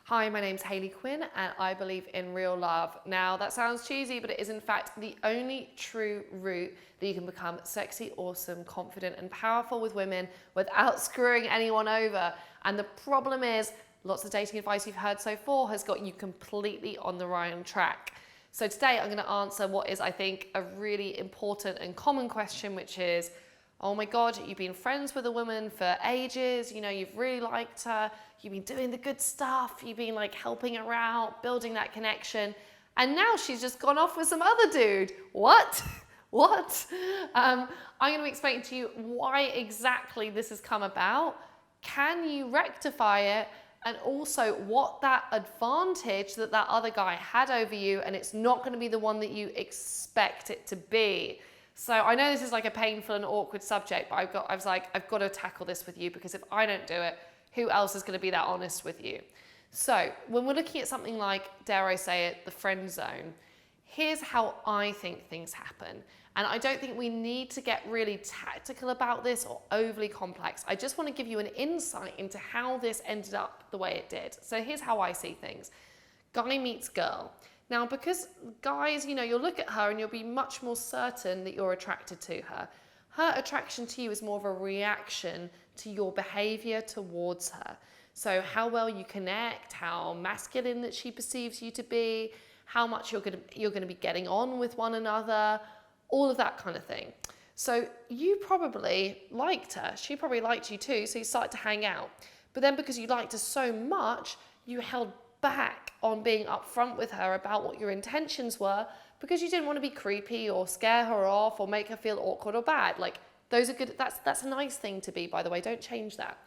Hi, my name's Hayley Quinn and I believe in real love. Now that sounds cheesy, but it is in fact the only true route that you can become sexy, awesome, confident and powerful with women without screwing anyone over. And the problem is, lots of dating advice you've heard so far has got you completely on the wrong track. So today I'm going to answer what is, I think, a really important and common question, which is, oh my God, you've been friends with a woman for ages, you know, you've really liked her, you've been doing the good stuff, you've been like helping her out, building that connection, and now she's just gone off with some other dude. What? What? I'm going to explain to you why exactly this has come about. Can you rectify it? And also what that advantage that that other guy had over you, and it's not going to be the one that you expect it to be. So I know this is like a painful and awkward subject, but I was like, I've got to tackle this with you, because if I don't do it, who else is going to be that honest with you? So when we're looking at something like, dare I say it, the friend zone, here's how I think things happen. And I don't think we need to get really tactical about this or overly complex. I just want to give you an insight into how this ended up the way it did. So here's how I see things. Guy meets girl. Now, because guys, you know, you'll look at her and you'll be much more certain that you're attracted to her. Her attraction to you is more of a reaction to your behavior towards her. So how well you connect, how masculine that she perceives you to be, how much you're gonna be getting on with one another, all of that kind of thing. So you probably liked her, she probably liked you too, so you started to hang out. But then because you liked her so much, you held back on being upfront with her about what your intentions were, because you didn't want to be creepy or scare her off or make her feel awkward or bad. Like, those are good, that's a nice thing to be, by the way, don't change that.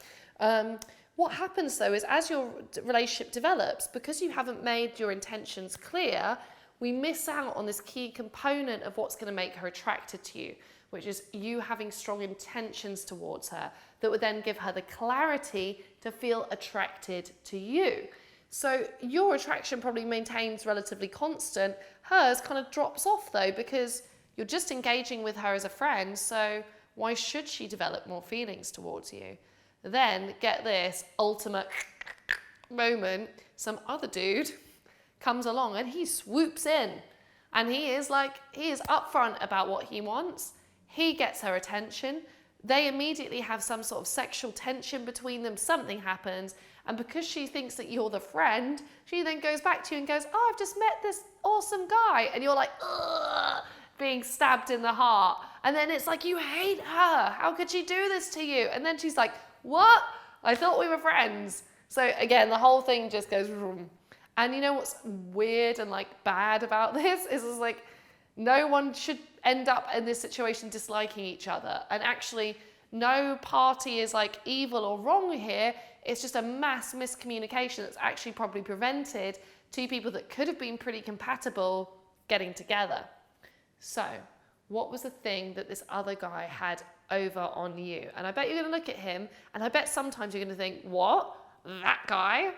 What happens though is, as your relationship develops, because you haven't made your intentions clear, we miss out on this key component of what's going to make her attracted to you, which is you having strong intentions towards her that would then give her the clarity to feel attracted to you. So your attraction probably maintains relatively constant. Hers kind of drops off though, because you're just engaging with her as a friend. So why should she develop more feelings towards you? Then get this ultimate moment. Some other dude comes along and he swoops in, and he is upfront about what he wants. He gets her attention. They immediately have some sort of sexual tension between them. Something happens. And because she thinks that you're the friend, she then goes back to you and goes, oh, I've just met this awesome guy. And you're like, ugh, being stabbed in the heart. And then it's like, you hate her. How could she do this to you? And then she's like, what? I thought we were friends. So again, the whole thing just goes vroom. And you know what's weird and like bad about this is like, no one should end up in this situation disliking each other. And actually, no party is like evil or wrong here. It's just a mass miscommunication that's actually probably prevented two people that could have been pretty compatible getting together. So what was the thing that this other guy had over on you? And I bet you're going to look at him, and I bet sometimes you're going to think, what? That guy?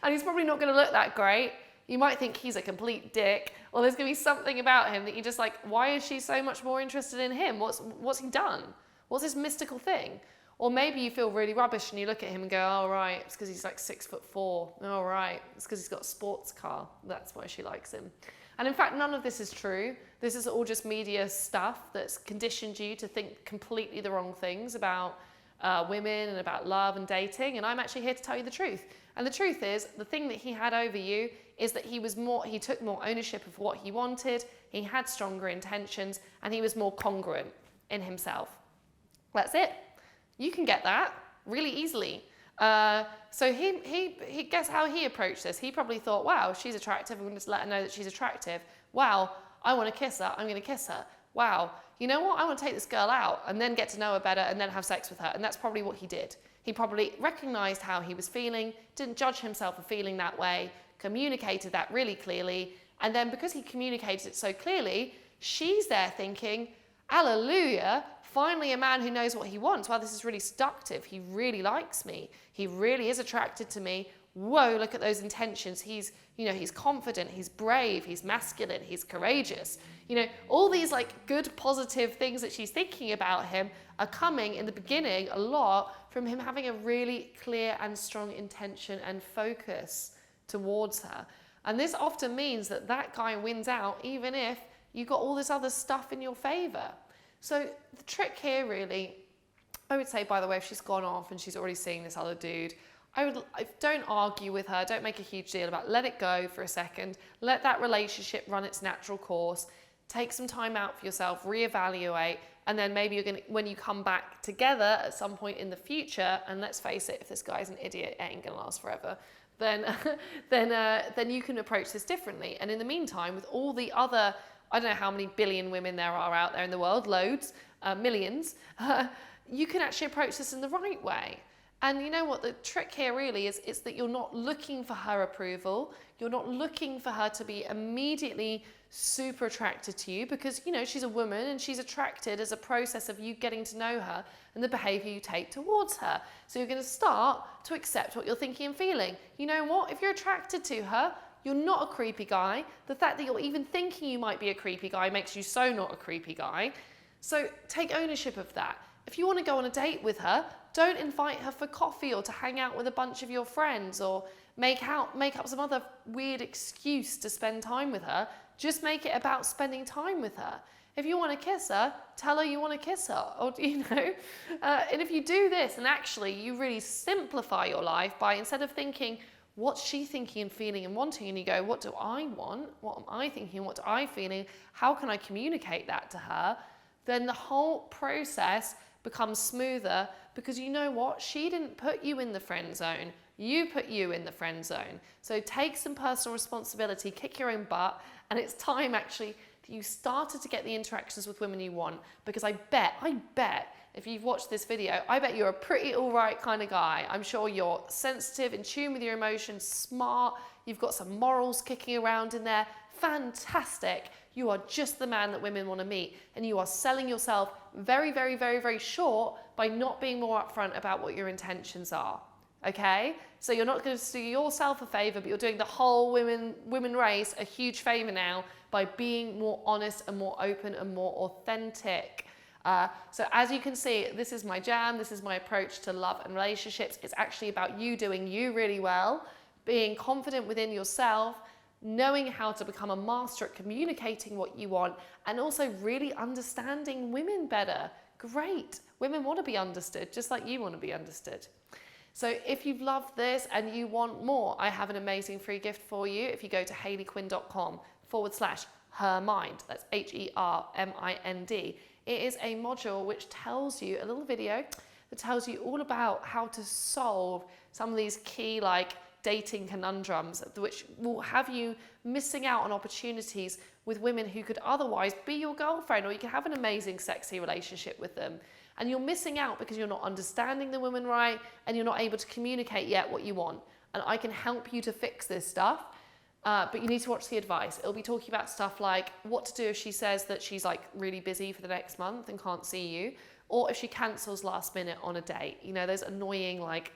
And he's probably not going to look that great. You might think he's a complete dick, or there's going to be something about him that you're just like, why is she so much more interested in him? What's he done? What's this mystical thing? Or maybe you feel really rubbish and you look at him and go, oh, right, it's because he's like 6'4". Oh, right, it's because he's got a sports car. That's why she likes him. And in fact, none of this is true. This is all just media stuff that's conditioned you to think completely the wrong things about women and about love and dating. And I'm actually here to tell you the truth. And the truth is, the thing that he had over you is that he took more ownership of what he wanted, he had stronger intentions, and he was more congruent in himself. That's it. You can get that really easily. So he guess how he approached this. He probably thought, wow, she's attractive. I'm going to just let her know that she's attractive. Wow, I want to kiss her. I'm going to kiss her. Wow, you know what? I want to take this girl out and then get to know her better and then have sex with her. And that's probably what he did. He probably recognized how he was feeling, didn't judge himself for feeling that way, communicated that really clearly. And then because he communicated it so clearly, she's there thinking, hallelujah, finally a man who knows what he wants. Wow, this is really seductive. He really likes me. He really is attracted to me. whoa, look at those intentions. He's, you know, he's confident, he's brave, he's masculine, he's courageous. You know, all these like good, positive things that she's thinking about him are coming in the beginning a lot from him having a really clear and strong intention and focus towards her. And this often means that that guy wins out even if you got all this other stuff in your favor. So the trick here really, I would say, by the way, if she's gone off and she's already seeing this other dude, don't argue with her, don't make a huge deal about it. Let it go for a second. Let that relationship run its natural course. Take some time out for yourself, reevaluate, and then maybe you're gonna, when you come back together at some point in the future, and let's face it, if this guy's an idiot, it ain't gonna last forever, then you can approach this differently. And in the meantime, with all the other, I don't know how many billion women there are out there in the world, loads, millions, you can actually approach this in the right way. And you know what, the trick here really is that you're not looking for her approval. You're not looking for her to be immediately super attracted to you, because, you know, she's a woman and she's attracted as a process of you getting to know her and the behavior you take towards her. So you're going to start to accept what you're thinking and feeling. You know what, if you're attracted to her, you're not a creepy guy. The fact that you're even thinking you might be a creepy guy makes you so not a creepy guy. So take ownership of that. If you want to go on a date with her, don't invite her for coffee or to hang out with a bunch of your friends or make up some other weird excuse to spend time with her. Just make it about spending time with her. If you want to kiss her, tell her you want to kiss her, or, you know. And if you do this, and actually you really simplify your life by, instead of thinking, what's she thinking and feeling and wanting, and you go, what do I want? What am I thinking? What do I feeling? How can I communicate that to her? Then the whole process becomes smoother, because you know what? She didn't put you in the friend zone. You put you in the friend zone. So take some personal responsibility, kick your own butt, and it's time actually that you started to get the interactions with women you want, because I bet, if you've watched this video, I bet you're a pretty all right kind of guy. I'm sure you're sensitive, in tune with your emotions, smart, you've got some morals kicking around in there. Fantastic. You are just the man that women want to meet, and you are selling yourself very, very, very, very short by not being more upfront about what your intentions are. Okay? So you're not going to do yourself a favor, but you're doing the whole women race a huge favor now by being more honest and more open and more authentic. So as you can see, this is my jam. This is my approach to love and relationships. It's actually about you doing you really well, being confident within yourself, knowing how to become a master at communicating what you want, and also really understanding women better. Great. Women want to be understood, just like you want to be understood. So if you've loved this and you want more, I have an amazing free gift for you. If you go to hayleyquinn.com/hermind, that's HERMIND, it is a module which tells you, a little video that tells you all about how to solve some of these key, like, dating conundrums, which will have you missing out on opportunities with women who could otherwise be your girlfriend, or you can have an amazing, sexy relationship with them. And you're missing out because you're not understanding the woman right, and you're not able to communicate yet what you want. And I can help you to fix this stuff, but you need to watch the advice. It'll be talking about stuff like what to do if she says that she's like really busy for the next month and can't see you, or if she cancels last minute on a date. You know, those annoying like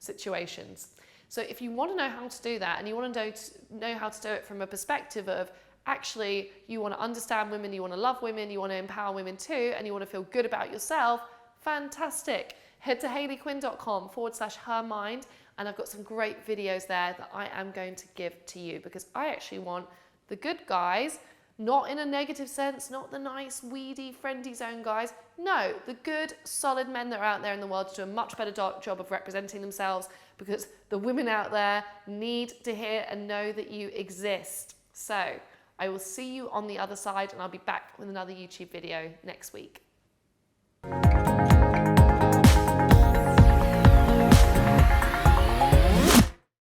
situations. So if you want to know how to do that, and you want to know how to do it from a perspective of actually you want to understand women, you want to love women, you want to empower women too, and you want to feel good about yourself, fantastic. Head to hayleyquinn.com/hermind, and I've got some great videos there that I am going to give to you, because I actually want the good guys, not in a negative sense, not the nice, weedy, friendly zone guys. No, the good, solid men that are out there in the world to do a much better job of representing themselves, because the women out there need to hear and know that you exist. So I will see you on the other side, and I'll be back with another YouTube video next week.